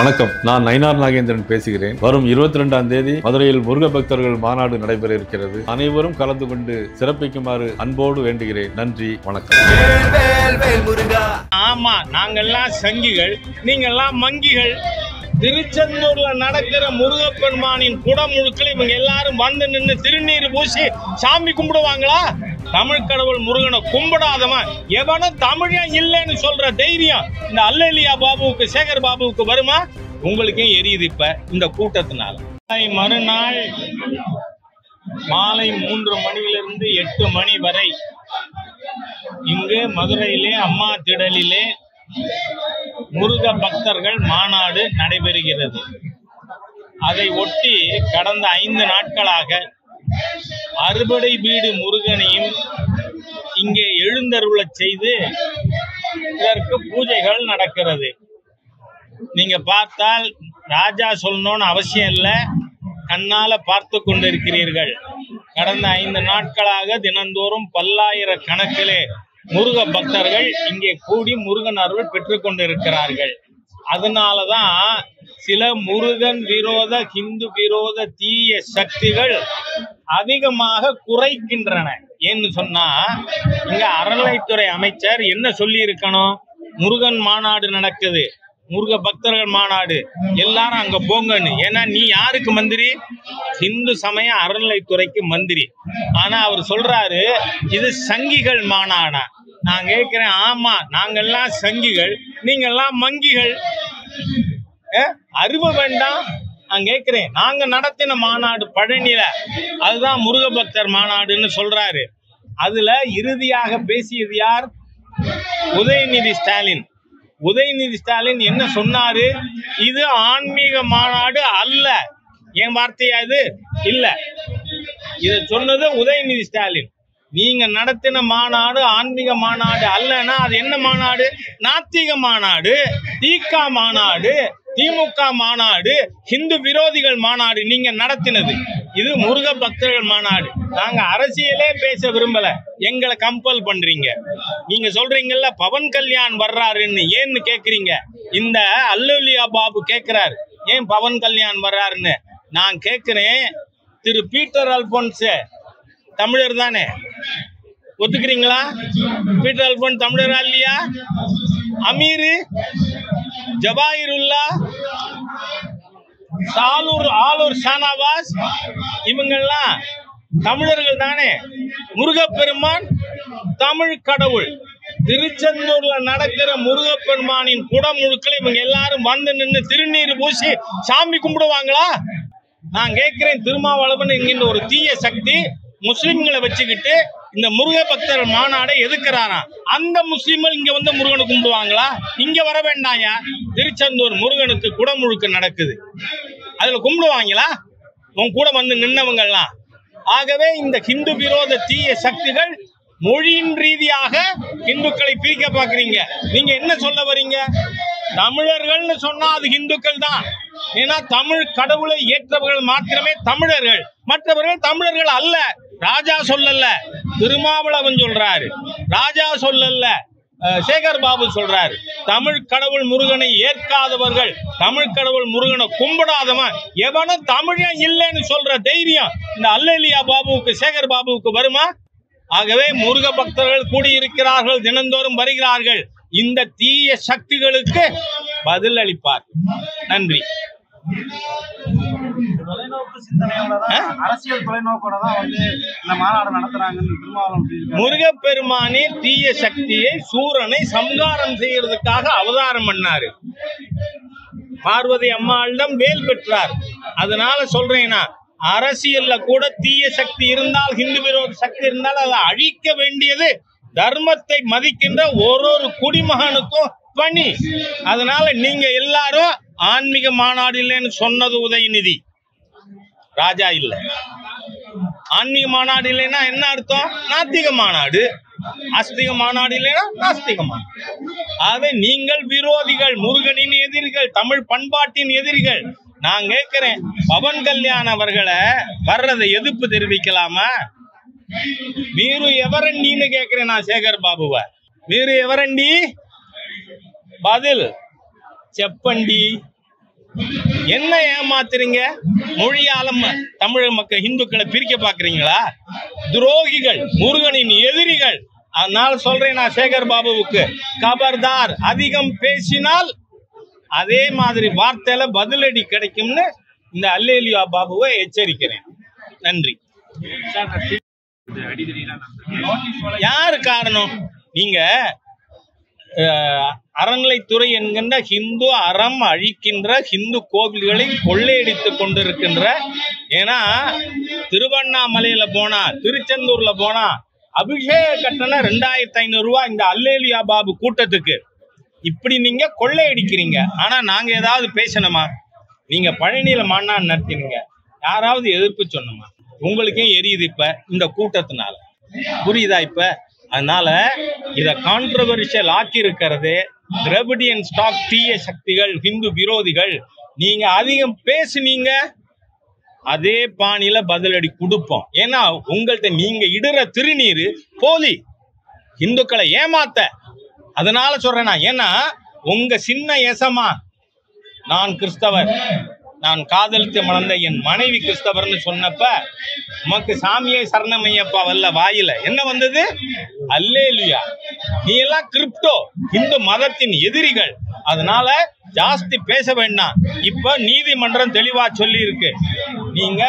வணக்கம், நான் நயினார் நாகேந்திரன் பேசுகிறேன். வரும் 22ஆம் தேதி மதுரையில் முருக பக்தர்கள் மாநாடு நடைபெற இருக்கிறது. அனைவரும் கலந்து கொண்டு சிறப்பிக்குமாறு அன்போடு வேண்டுகிறேன். நன்றி, வணக்கம். ஆமா, நாங்கெல்லாம் சங்கிகள், நீங்கெல்லாம் மங்கிகள். திருச்செந்தூர்ல நடக்கிற முருகப்பெருமானின் குடமுழுக்கள் இவங்க எல்லாரும் வந்து நின்று திருநீர் பூசி சாமி கும்பிடுவாங்களா? தமிழ் கடவுள் முருகனை கும்பிடாதவன் எவனும் தமிழன் இல்லைன்னு சொல்ற தைரியம் இந்த அல்லேலியா பாபுவுக்கு, சேகர் பாபுவுக்கு வருமா? உங்களுக்கே எரியுது இப்ப இந்த கூட்டத்தினால. மறுநாள் மாலை 3 மணியிலிருந்து 8 மணி வரை இங்கு மதுரையிலே அம்மா திடலிலே முருக பக்தர்கள் மாநாடு நடைபெறுகிறது. அதை ஒட்டி கடந்த 5 நாட்களாக அறுபடை வீடு முருகனையும் இங்கே எழுந்தருளச் செய்து இதற்கு பூஜைகள் நடக்கிறது. நீங்க பார்த்தால் ராஜா சொல்லணும்னு அவசியம் இல்லை, கண்ணால பார்த்து கொண்டிருக்கிறீர்கள். கடந்த 5 நாட்களாக தினந்தோறும் பல்லாயிரக்கணக்கிலே முருக பக்தர்கள் இங்கே கூடி முருகன் அருள் பெற்றுக் கொண்டிருக்கிறார்கள். அதனாலதான் சில முருகன் விரோத, ஹிந்து விரோத தீய சக்திகள் அதிகமாக குறைக்கின்றன. ஏன்னு சொன்னா, இங்க அறநிலைத்துறை அமைச்சர் என்ன சொல்லி இருக்கணும்? முருகன் மாநாடு நடக்குது, முருக பக்தர்கள் மாநாடு, எல்லாரும் அங்க போங்கன்னு. ஏன்னா நீ யாருக்கு மந்திரி? இந்து சமய அறநிலைத்துறைக்கு மந்திரி. ஆனா அவர் சொல்றாரு இது சங்கிகள் மாநாடா. நான் கேட்கிறேன், ஆமா, நாங்கெல்லாம் சங்கிகள், நீங்கெல்லாம் மங்கிகள். அறிவு வேண்டாம். நான் கேட்கிறேன், நாங்க நடத்தின மாநாடு பழனியில, அதுதான் முருக பக்தர் மாநாடுன்னு சொல்றாரு. அதுல இறுதியாக பேசியது யார்? உதயநிதி ஸ்டாலின். உதயநிதி ஸ்டாலின் என்ன சொன்னாரு? இது ஆன்மீக மாநாடு அல்ல. என் வார்த்தையா இது? இல்ல, இத சொன்னது உதயநிதி ஸ்டாலின். நீங்க நடத்தின மாநாடு ஆன்மீக மாநாடு அல்லனா அது என்ன மாநாடு? நாத்திக மாநாடு, தீகா மாநாடு, திமுக மாநாடு, ஹிந்து விரோதிகள் மாநாடு நீங்க நடத்தினது. இது முருக பக்தர்கள் மாநாடு. நாங்க அரசியலே பேச விரும்பல, எங்களை கம்பல் பண்றீங்க. நீங்க சொல்றீங்கல்ல பவன் கல்யாண் வர்றாருன்னு, ஏன்னு கேக்குறீங்க. இந்த அல்லேலியா பாபு கேக்குறாரு ஏன் பவன் கல்யாண் வர்றாருன்னு. நான் கேக்குறேன், திரு பீட்டர் அல்போன்ஸ் தமிழர் தானே, ஒத்துக்கிறீங்களா? பீட்டர் அல்போன்ஸ் தமிழரா இல்லையா? அமீரு, ஜவாஹிருல்லா, ஆலூர் ஷானவாஸ், இவங்கெல்லாம் தமிழர்கள் தானே. முருகப்பெருமான் தமிழ் கடவுள். திருச்செந்தூர்ல நடக்கிற முருகப்பெருமானின் குடமுழுக்கள் இவங்க எல்லாரும் வந்து நின்று திருநீர் பூசி சாமி கும்பிடுவாங்களா? நான் கேட்கிறேன், திருமாவளவன் என்கின்ற ஒரு தீய சக்தி முஸ்லிம்களை வச்சுக்கிட்டு இந்த முருக பக்தர் மாநாடை எதுக்குறாராம். அந்த முஸ்லிம்கள் இங்க வந்து முருகனை கும்பிடுவாங்களா? இங்க வர வேண்டாயா? திருச்செந்தூர் முருகனுக்கு குடமுழுக்கு நடக்குது, அதுல கும்பிடுவாங்களா உன் கூட வந்து நின்னவங்கெல்லாம்? ஆகவே இந்த ஹிந்து விரோத தீய சக்திகள் மொழியின் ரீதியாக இந்துக்களை பிரிக்க பாக்குறீங்க. நீங்க என்ன சொல்ல வரீங்க? தமிழர்கள்னு சொன்னா அது இந்துக்கள் தான். ஏன்னா தமிழ் கடவுளை ஏற்றவர்கள் மாத்திரமே தமிழர்கள், மற்றவர்கள் தமிழர்கள் அல்ல. ராஜா சொல்லல, திருமாவளவன் சொல்றாரு. ராஜா சொல்லல, சேகர் பாபு சொல்றாரு. தமிழ் கடவுள் முருகனை ஏற்காதவர்கள், தமிழ் கடவுள் முருகனை கும்பிடாதவன் எவனும் தமிழன் இல்லைன்னு சொல்ற தைரியம் இந்த அல்லேலியா பாபுவுக்கு, சேகர் பாபுவுக்கு வருமா? ஆகவே முருக பக்தர்கள் கூடியிருக்கிறார்கள், தினந்தோறும் வருகிறார்கள். இந்த தீய சக்திகளுக்கு பதில் அளிப்பார். நன்றி. அரசியல் தொலைநோக்கோட தான் வந்து இந்த மாநாடு நடத்துறாங்கன்னு திருமாவளவன். முருகப்பெருமானின் தீய சக்தியை, சூரனை சம்ஹாரம் செய்யறதுக்காக அவதாரம் பண்ணாரு. பார்வதி அம்மாளிடம் வேல் பெற்றார். அதனால சொல்றேன்னா, அரசியல்ல கூட தீய சக்தி இருந்தால், ஹிந்து விரோத சக்தி இருந்தால் அதை அழிக்க வேண்டியது தர்மத்தை மதிக்கின்ற ஒரு குடிமகனுக்கும் பணி. அதனால நீங்க எல்லாரும் ஆன்மீக மாநாடு இல்லைன்னு சொன்னது உதயநிதி, ராஜா இல்ல. ஆன்மீக மாநாடு இல்லைன்னா என்ன அர்த்தம்? நாத்திக மாநாடு. ஆஸ்திக மாநாடு இல்லைன்னா நாஸ்திக மாநாடு. ஆகவே நீங்கள் விரோதிகள், முருகனின் எதிரிகள், தமிழ் பண்பாட்டின் எதிரிகள். நான் கேட்கிறேன், பவன் கல்யாண் அவர்களை வர்றதை எதிர்ப்பு தெரிவிக்கலாமா? வீரு எவரண்டின்னு கேட்கிறேன் நான் சேகர் பாபுவை. வீரு எவரண்டி? பதில் చెప్పండి என்ன ஏமாத்துறீங்க? மொழியால தமிழக மக்கள் இந்துக்களை பிரிக்க பாக்குறீங்களா? துரோகிகள், முருகனின் எதிரிகள். அதனால சொல்றேன் நான் சேகர் பாபுவுக்கு, கபர்தார், அதிகம் பேசினால் அதே மாதிரி வார்த்தையில பதிலடி கிடைக்கும்னு இந்த அல்லேலியா பாபுவை எச்சரிக்கிறேன். நன்றி. யாரு காரணம்? நீங்க அறநிலைத்துறை என்கின்ற ஹிந்து அறம் அழிக்கின்ற ஹிந்து கோவில்களை கொள்ளையடித்துக் கொண்டிருக்கின்ற, ஏன்னா திருவண்ணாமலையில போனா, திருச்செந்தூர்ல போனா அபிஷேக கட்டணம் 2500 ரூபாய் இந்த அல்லேலியா பாபு கூட்டத்துக்கு. இப்படி நீங்க கொள்ளையடிக்கிறீங்க. ஆனா நாங்க ஏதாவது பேசணுமா? நீங்க பழனியில மாநாடு நடத்தினீங்க, யாராவது எதிர்ப்பு சொன்னோமா? உங்களுக்கும் எரியுது இப்ப இந்த கூட்டத்தினால, புரியுதா? இப்ப அதனால இத கான்ட்ரவர்ஷியல் ஆக்கி இருக்கிறது திராவிடியன் ஸ்டாக் தீய சக்திகள், ஹிந்து விரோதிகள். நீங்க அதிகம் பேசுனீங்க, அதே பாணியில பதிலடி கொடுப்போம். ஏன்னா உங்கள்கிட்ட நீங்க இடுற திருநீர் போலி, இந்துக்களை ஏமாத்த. அதனால சொல்றேன். ஏன்னா உங்க சின்ன எசமா, நான் கிறிஸ்தவர், நான் காதலித்து மணந்த என் மனைவி கிறிஸ்தவர்னு சொன்னப்ப உமக்கு சாமியை சரணமையப்பா வல்ல வாயில என்ன வந்தது? அல்லேலுயா. நீ எல்லாம் கிரிப்டோ இந்து மதத்தின் எதிரிகள். அதனால ஜாஸ்தி பேச வேண்டாம். இப்ப நீதிமன்றம் தெளிவா சொல்லி இருக்கு, நீங்க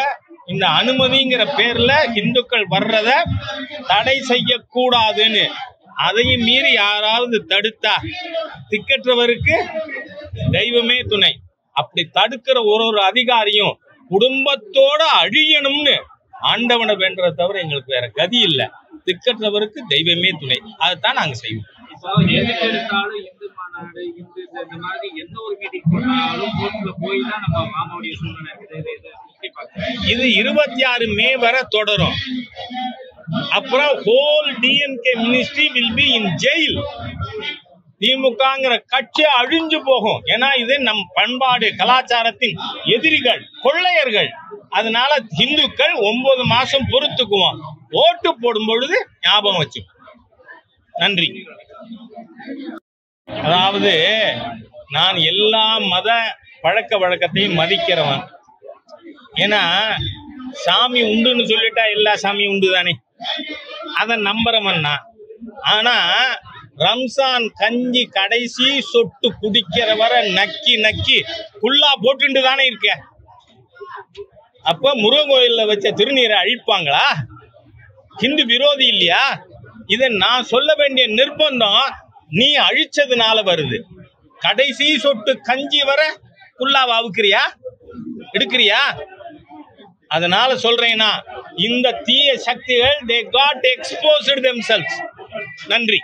இந்த அனுமதிங்கிற பேர்ல இந்துக்கள் வர்றத தடை செய்யக்கூடாதுன்னு. அதையும் மீறி யாராவது தடுத்தா திக்கற்றவருக்கு தெய்வமே துணை. அப்படி தடுக்கிற ஒரு அதிகாரியும் குடும்பத்தோட அழியணும்னு ஆண்டவனை வேண்டதை தவிர எங்களுக்கு வேற கதி இல்லை. திக்கற்றவருக்கு தெய்வமே துணை. அதைத்தான் நாங்க செய்வோம். இந்து மாநாடு, இந்த மாதிரி எந்த ஒரு மீட்டிங் போட்டாலும் கோர்ட்ல போய் தான் நம்ம மாமாவுடைய சூழ்நிலை. இது 26 மே வரை தொடரும். அப்புறம் whole DMK ministry will be in jail. திமுகங்கிற கட்சி அழிஞ்சு போகும். ஏன்னா இது நம் பண்பாடு கலாச்சாரத்தின் எதிரிகள், கொள்ளையர்கள். அதனால இந்துக்கள் 9 மாசம் பொறுத்துக்குவோம். ஓட்டு போடும் பொழுது ஞாபகம் வச்சு. நன்றி. அதாவது நான் எல்லா மத பழக்க வழக்கத்தையும் மதிக்கிறவன். ஏன்னா சாமி உண்டுன்னு சொல்லிட்டா எல்லா சாமியும் உண்டு தானே, அதை நம்புறவன் நான். ஆனா ரம்சான் கஞ்சி கடைசி சொட்டு குடிக்கிற வர நக்கி நக்கி குல்லா போட்டு தானே இருக்க. அப்ப முருகன் கோயில்ல வச்ச திருநீரை அழிப்பாங்களா? ஹிந்து விரோதி இல்லையா? இதை நான் சொல்ல வேண்டிய நிர்பந்தம் நீ அழிச்சதுனால வருது. கடைசி சொட்டு கஞ்சி வர குல்லாவை அவுக்கிறியா, எடுக்கிறியா? அதனால சொல்றேன்னா இந்த தீய சக்திகள் they got exposed themselves. நன்றி.